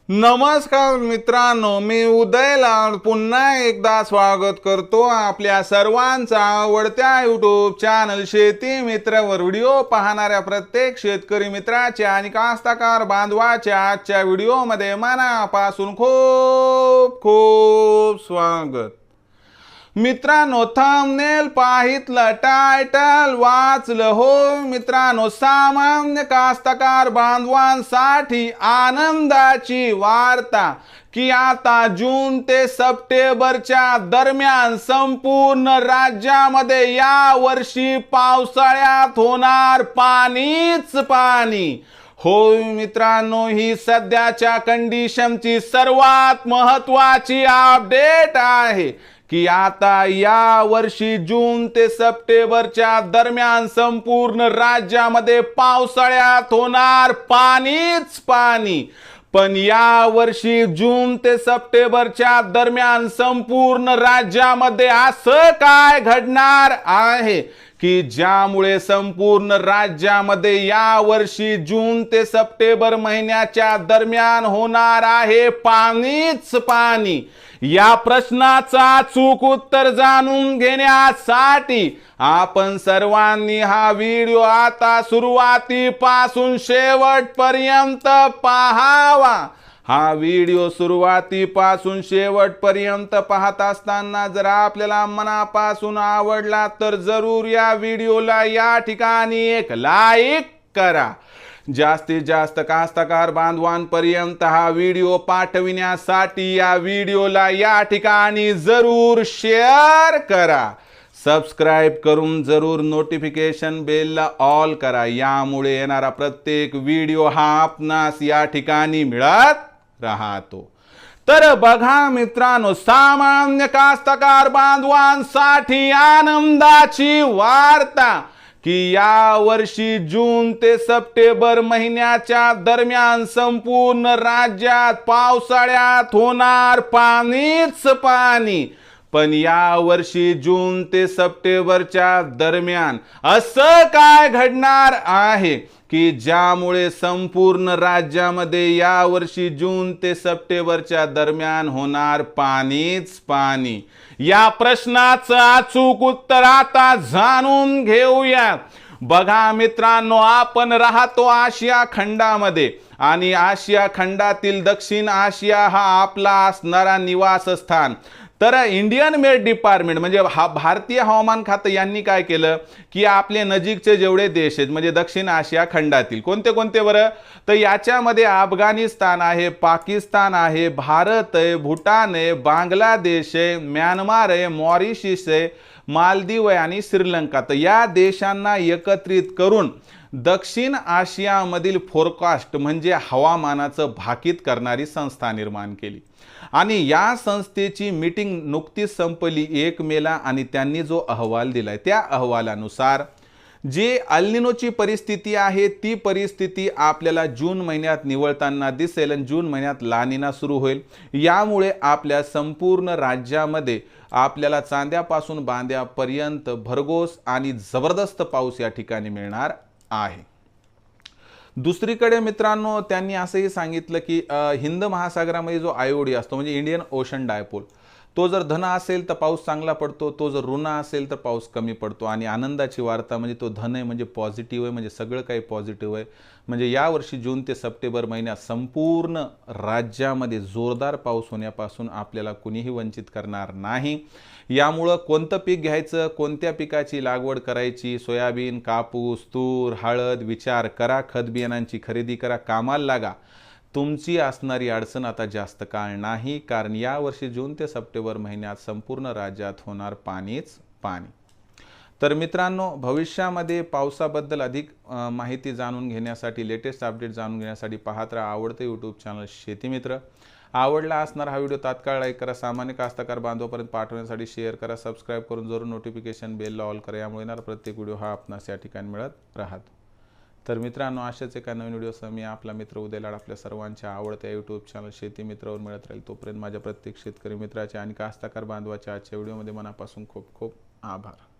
नमस्कार मित्रांनो, मी उदयलाल पुन्हा एकदा स्वागत करतो आपल्या सर्वांचा आवडत्या यूट्यूब चॅनल शेती मित्रवर व्हिडिओ पाहणाऱ्या प्रत्येक शेतकरी मित्राच्या आणि कास्तकार बांधवाच्या आजच्या व्हिडिओमध्ये मनापासून खूप खूप स्वागत। मित्रांनो, थंबनेल पाहितलं, टायटल वाचलं हो मित्रांनो, सामान्य कास्तकार बांधवांसाठी आनंदाची वार्ता की आता जून ते सप्टेंबरच्या दरम्यान संपूर्ण राज्यामध्ये या वर्षी पावसाळ्यात होणार पाणीच पाणी। होय मित्रांनो, ही सध्याच्या कंडिशनची सर्वात महत्त्वाची अपडेट आहे की आता या वर्षी जून ते सप्टेंबरच्या दरम्यान संपूर्ण राज्यामध्ये पावसाळ्यात होणार पाणीच पाणी। पण या वर्षी जून ते सप्टेंबरच्या दरम्यान संपूर्ण राज्यामध्ये असं काय घडणार आहे की ज्यामुळे संपूर्ण राज्यामध्ये या वर्षी जून ते सप्टेंबर महिन्याच्या दरम्यान होणार आहे पाणीच पाणी। या प्रश्नाचा अचूक उत्तर जाणून घेण्यासाठी आपण सर्वांनी हा व्हिडिओ आता सुरुवातीपासून शेवटपर्यंत पाहावा। हा व्हिडिओ सुरुवातीपासून शेवटपर्यंत पाहत असताना जर आपल्याला मनापासून आवडला तर जरूर या व्हिडिओला या ठिकाणी एक लाईक करा। जास्तीत जास्त कास्तकार बांधवांपर्यंत हा व्हिडिओ पाठविण्यासाठी या व्हिडिओला या ठिकाणी जरूर शेअर करा। सबस्क्राइब करून जरूर नोटिफिकेशन बेलला ऑल करा, यामुळे येणारा प्रत्येक व्हिडिओ हा आपणास या ठिकाणी मिळत राहतो। तर बघा मित्रांनो, सामान्य कास्तकार बांधवांसाठी आनंदाची वार्ता की या वर्षी जून ते सप्टेंबर महिन्याच्या दरम्यान संपूर्ण राज्यात पावसाळ्यात होणार पाणीच पाणी। पण या वर्षी जून ते सप्टेंबरच्या दरम्यान असं काय घडणार आहे की ज्यामुळे संपूर्ण राज्यामध्ये या वर्षी जून ते सप्टेंबरच्या दरम्यान होणार पाणीच पाणी। या प्रश्नाचं अचूक उत्तर आता जाणून घेऊया। बघा मित्रांनो, आपण राहतो आशिया खंडामध्ये आणि आशिया खंडातील दक्षिण आशिया हा आपला असणारा निवासस्थान। तर इंडियन मेट डिपार्टमेंट म्हणजे भारतीय हवामान खातं यांनी काय केलं की आपले नजीकचे जेवढे देश आहेत म्हणजे दक्षिण आशिया खंडातील कोणते कोणते बरं, तर याच्यामध्ये अफगाणिस्तान आहे, पाकिस्तान आहे, भारत आहे, भूटान आहे, बांगलादेश आहे, म्यानमार आहे, मॉरिशस आहे, मालदीव आहे आणि श्रीलंका। तर या देशांना एकत्रित करून दक्षिण आशियामधील फोरकास्ट म्हणजे हवामानाचं भाकीत करणारी संस्था निर्माण केली आणि या संस्थेची मीटिंग नुकतीच संपली 1 मेला आणि त्यांनी जो अहवाल दिलाय त्या अहवालानुसार जे एल निनोची परिस्थिती आहे ती परिस्थिती आपल्याला जून महिन्यात निवळताना दिसेल आणि जून महिन्यात ला निना सुरू होईल। यामुळे आपल्या संपूर्ण राज्यामध्ये आपल्याला चांद्यापासून बांद्यापर्यंत भरघोस आणि जबरदस्त पाऊस या ठिकाणी मिळणार आहे। दुसरीकडे मित्रांनो, त्यांनी असंही सांगितलं की हिंद महासागरामध्ये जो आयओडी असतो म्हणजे इंडियन ओशन डायपोल, तो जर धन असेल तर पाऊस चांगला पडतो, तो जर ऋण असेल तर पाऊस कमी पडतो। आणि आनंदाची वार्ता म्हणजे तो धन आहे म्हणजे पॉझिटिव्ह आहे, म्हणजे सगळं काही पॉझिटिव्ह आहे। म्हणजे यावर्षी जून ते सप्टेंबर महिन्यात संपूर्ण राज्यामध्ये जोरदार पाऊस होण्यापासून आपल्याला कुणीही वंचित करणार नाही। यामुळं कोणतं पीक घ्यायचं, कोणत्या पिकाची लागवड करायची, सोयाबीन, कापूस, तूर, हळद विचार करा, खत बियाणांची खरेदी करा, कामाला लागा। तुमची असणारी अडचण आता जास्त काळ नाही, कारण या वर्षी जून ते सप्टेंबर महिन्यात संपूर्ण राज्यात होणार पाणीच पाणी। तर मित्रांनो, भविष्यामध्ये पावसाबद्दल अधिक माहिती जाणून घेण्यासाठी, लेटेस्ट अपडेट जाणून घेण्यासाठी पाहत राहा आवडते यूट्यूब चॅनल शेती मित्र। आवडला असणार हा व्हिडिओ तात्काळ लाईक करा, सामान्य कास्तकार बांधवांपर्यंत पाठवण्यासाठी शेअर करा, सबस्क्राइब करून जरूर नोटिफिकेशन बेलला ऑल करा, यामुळे येणारा प्रत्येक व्हिडिओ हा आपणास या ठिकाणी मिळत राहतो। तर मित्रांनो, अशाच एका नवीन व्हिडिओसह मी आपला मित्र उदयलाड आपल्या सर्वांच्या आवडत्या यूट्यूब चॅनल शेती मित्रावर मिळत राहील। तोपर्यंत माझ्या प्रत्येक शेतकरी मित्राचे आणि कास्तकार बांधवाच्या आजच्या व्हिडिओमध्ये मनापासून खूप खूप आभार।